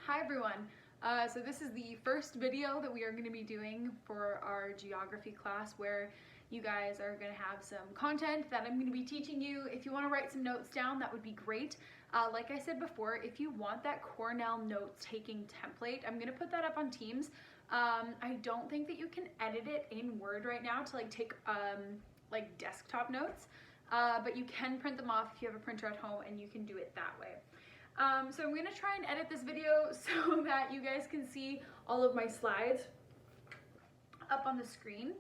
Hi everyone. So this is the first video that we are going to be doing for our geography class where you guys are going to have some content that I'm going to be teaching you. If you want to write some notes down, that would be great. Like I said before, if you want that Cornell note-taking template, I'm going to put that up on Teams. I don't think that you can edit it in Word right now to take desktop notes, but you can print them off if you have a printer at home, and you can do it that way. So I'm going to try and edit this video so that you guys can see all of my slides up on the screen.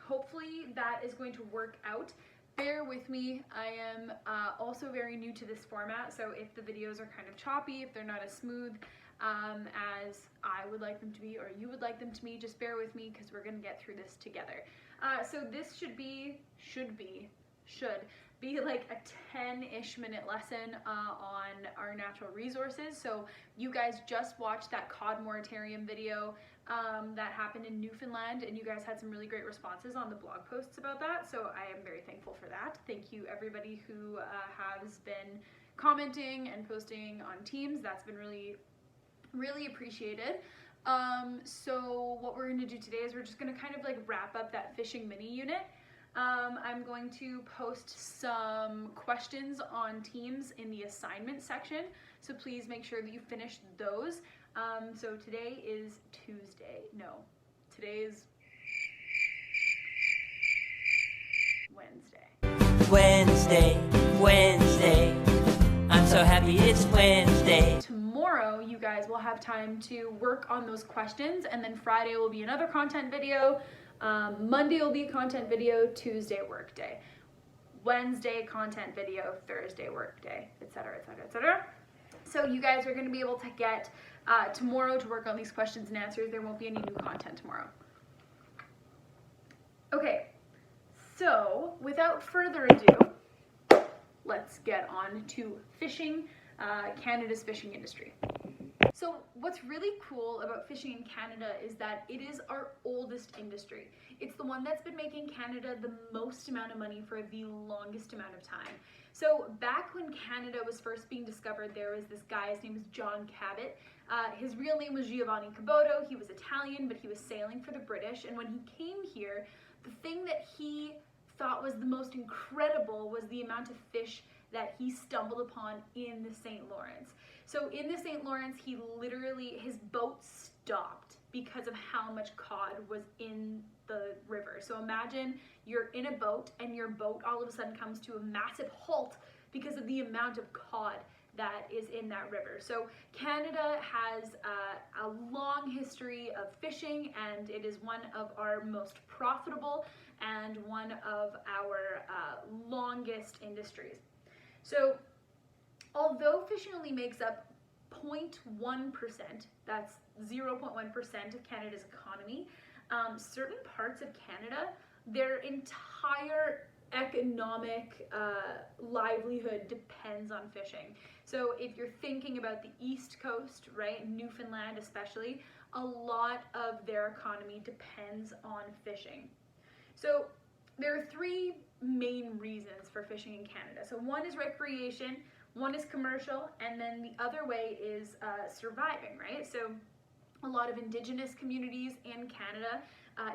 Hopefully that is going to work out. Bear with me. I am also very new to this format, so if the videos are kind of choppy, if they're not as smooth as I would like them to be or you would like them to be, just bear with me because we're going to get through this together. So this should be like a 10-ish minute lesson on our natural resources. So you guys just watched that cod moratorium video that happened in Newfoundland, and you guys had some really great responses on the blog posts about that. So I am very thankful for that. Thank you everybody who has been commenting and posting on Teams. That's been really, really appreciated. So what we're going to do today is we're just going to kind of wrap up that fishing mini unit. I'm going to post some questions on Teams in the assignment section, so please make sure that you finish those. So today is Tuesday. No, today is Wednesday. I'm so happy it's Wednesday. Tomorrow you guys will have time to work on those questions, and then Friday will be another content video. Monday will be a content video, Tuesday work day, Wednesday content video, Thursday work day, etc., etc., etc. So you guys are going to be able to get tomorrow to work on these questions and answers. There won't be any new content tomorrow. Okay, so without further ado, let's get on to fishing, Canada's fishing industry. So what's really cool about fishing in Canada is that it is our oldest industry. It's the one that's been making Canada the most amount of money for the longest amount of time. So back when Canada was first being discovered, there was this guy, his name was John Cabot. His real name was Giovanni Caboto. He was Italian, but he was sailing for the British. And when he came here, the thing that he thought was the most incredible was the amount of fish that he stumbled upon in the St. Lawrence. So in the St. Lawrence, his boat stopped because of how much cod was in the river. So imagine you're in a boat and your boat all of a sudden comes to a massive halt because of the amount of cod that is in that river. So Canada has a long history of fishing, and it is one of our most profitable and one of our longest industries. So although fishing only makes up 0.1%, that's 0.1% of Canada's economy, certain parts of Canada, their entire economic livelihood depends on fishing. So if you're thinking about the East Coast, right, Newfoundland especially, a lot of their economy depends on fishing. So there are three main reasons for fishing in Canada. So one is recreation, one is commercial, and then the other way is surviving, right? So a lot of Indigenous communities in Canada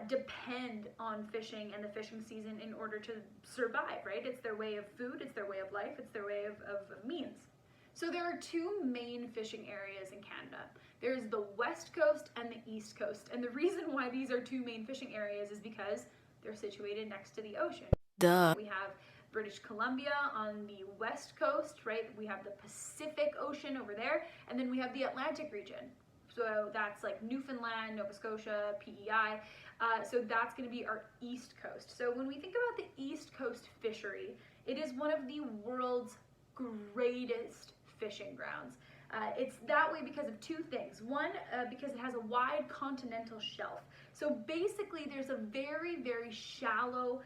depend on fishing and the fishing season in order to survive, right? It's their way of food, it's their way of life, it's their way of means. So there are two main fishing areas in Canada. There's the West Coast and the East Coast. And the reason why these are two main fishing areas is because they're situated next to the ocean. Duh. We have British Columbia on the west coast, right? We have the Pacific Ocean over there, and then we have the Atlantic region. So that's like Newfoundland, Nova Scotia, PEI. So that's going to be our east coast. So when we think about the east coast fishery, it is one of the world's greatest fishing grounds. It's that way because of two things. One, because it has a wide continental shelf. So basically there's a very, very shallow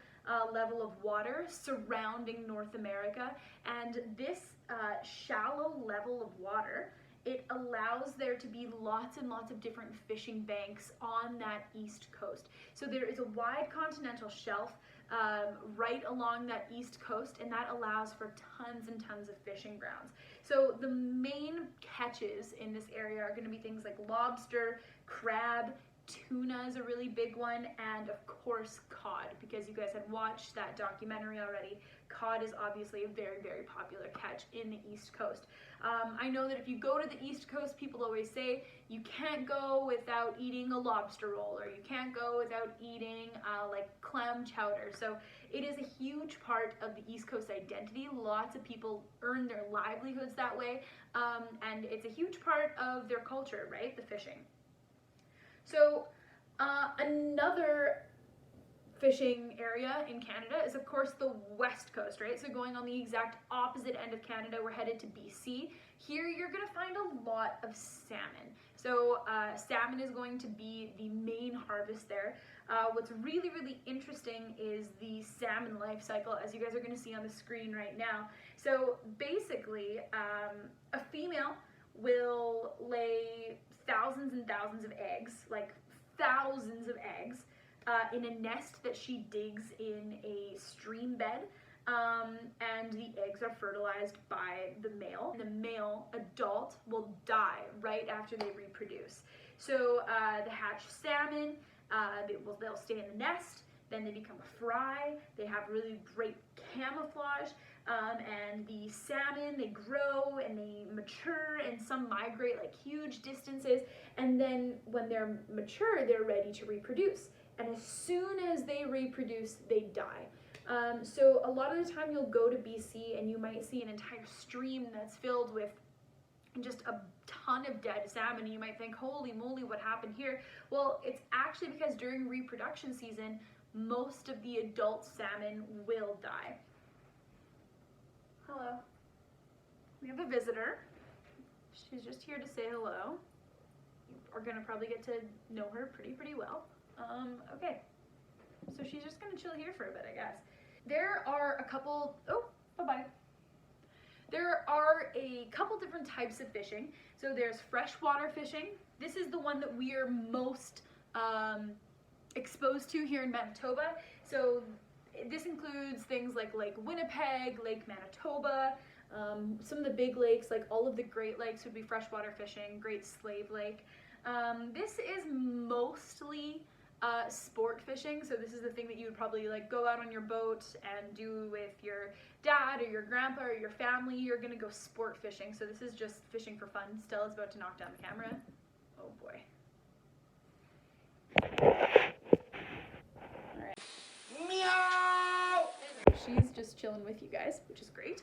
level of water surrounding North America, and this shallow level of water, it allows there to be lots and lots of different fishing banks on that east coast. So there is a wide continental shelf right along that east coast, and that allows for tons and tons of fishing grounds. So the main catches in this area are going to be things like lobster, crab, tuna is a really big one, and of course cod, because you guys had watched that documentary already. Cod is obviously a very, very popular catch in the East Coast. I know that if you go to the East Coast, people always say you can't go without eating a lobster roll, or you can't go without eating like clam chowder. So it is a huge part of the East Coast identity. Lots of people earn their livelihoods that way, and it's a huge part of their culture, right? The fishing. So another fishing area in Canada is of course the West Coast, right? So going on the exact opposite end of Canada, we're headed to BC. Here you're gonna find a lot of salmon. So salmon is going to be the main harvest there. What's really, really interesting is the salmon life cycle, as you guys are gonna see on the screen right now. So basically, a female will lay thousands and thousands of eggs, like thousands of eggs, in a nest that she digs in a stream bed, and the eggs are fertilized by the male. The male adult will die right after they reproduce. So the hatched salmon, they'll stay in the nest, then they become a fry, they have really great camouflage, and the salmon, they grow and they mature, and some migrate like huge distances, and then when they're mature, they're ready to reproduce. And as soon as they reproduce, they die. So a lot of the time you'll go to BC and you might see an entire stream that's filled with just a ton of dead salmon, and you might think, holy moly, what happened here? Well, it's actually because during reproduction season, most of the adult salmon will die. Hello. We have a visitor. She's just here to say hello. You are gonna probably get to know her pretty well. Okay. So she's just gonna chill here for a bit, I guess. There are a couple, oh, bye-bye. There are a couple different types of fishing. So there's freshwater fishing. This is the one that we are most exposed to here in Manitoba. So this includes things like Lake Winnipeg, Lake Manitoba, some of the big lakes, like all of the Great Lakes would be freshwater fishing, Great Slave Lake. This is mostly sport fishing, so this is the thing that you would probably like go out on your boat and do with your dad or your grandpa or your family. You're gonna go sport fishing, so this is just fishing for fun. Stella's about to knock down the camera. Oh boy. Alright. Meow! She's just chilling with you guys, which is great.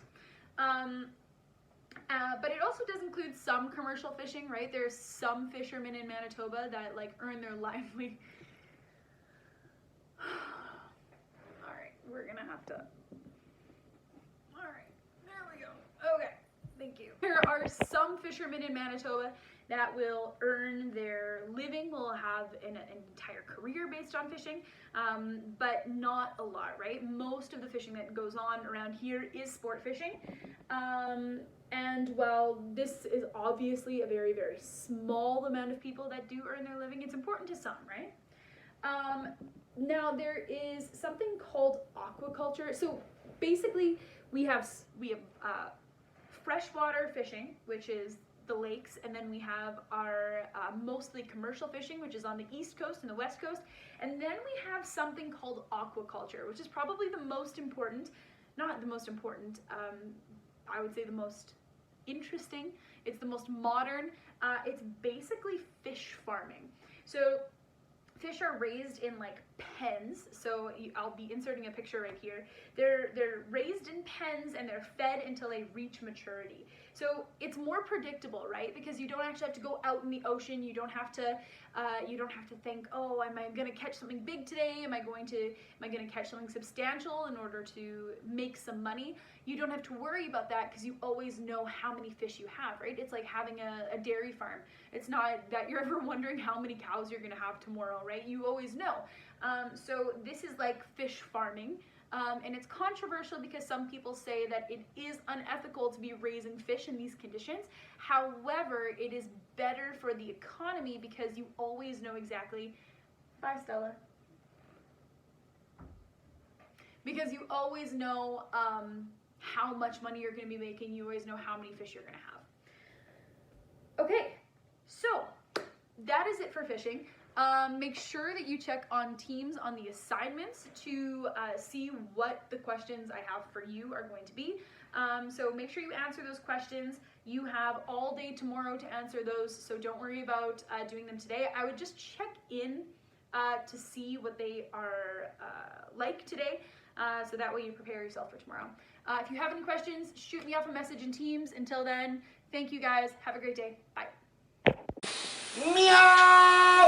But it also does include some commercial fishing, right? There's some fishermen in Manitoba that like earn their livelihood. Alright, we're gonna have to. Alright, there we go. Okay, thank you. There are some fishermen in Manitoba that will earn their living, will have an entire career based on fishing, but not a lot, right? Most of the fishing that goes on around here is sport fishing. And while this is obviously a very, very small amount of people that do earn their living, it's important to some, right? Now there is something called aquaculture. So basically we have freshwater fishing, which is the lakes, and then we have our mostly commercial fishing, which is on the East Coast and the West Coast, and then we have something called aquaculture, which is probably the most important, not the most important, I would say the most interesting. It's the most modern. It's basically fish farming. So fish are raised in like pens. So I'll be inserting a picture right here. They're raised in pens and they're fed until they reach maturity. So it's more predictable, right? Because you don't actually have to go out in the ocean. You don't have to think, oh, am I going to catch something big today? Am I going to catch something substantial in order to make some money? You don't have to worry about that because you always know how many fish you have, right? It's like having a dairy farm. It's not that you're ever wondering how many cows you're going to have tomorrow, right? You always know. So this is like fish farming. And it's controversial because some people say that it is unethical to be raising fish in these conditions. However, it is better for the economy because you always know exactly. Bye, Stella. Because you always know how much money you're going to be making. You always know how many fish you're going to have. Okay, so that is it for fishing. Make sure that you check on Teams on the assignments to see what the questions I have for you are going to be. So make sure you answer those questions. You have all day tomorrow to answer those, so don't worry about doing them today. I would just check in to see what they are like today, so that way you prepare yourself for tomorrow. If you have any questions, shoot me off a message in Teams. Until then, thank you guys. Have a great day. Bye. Meow!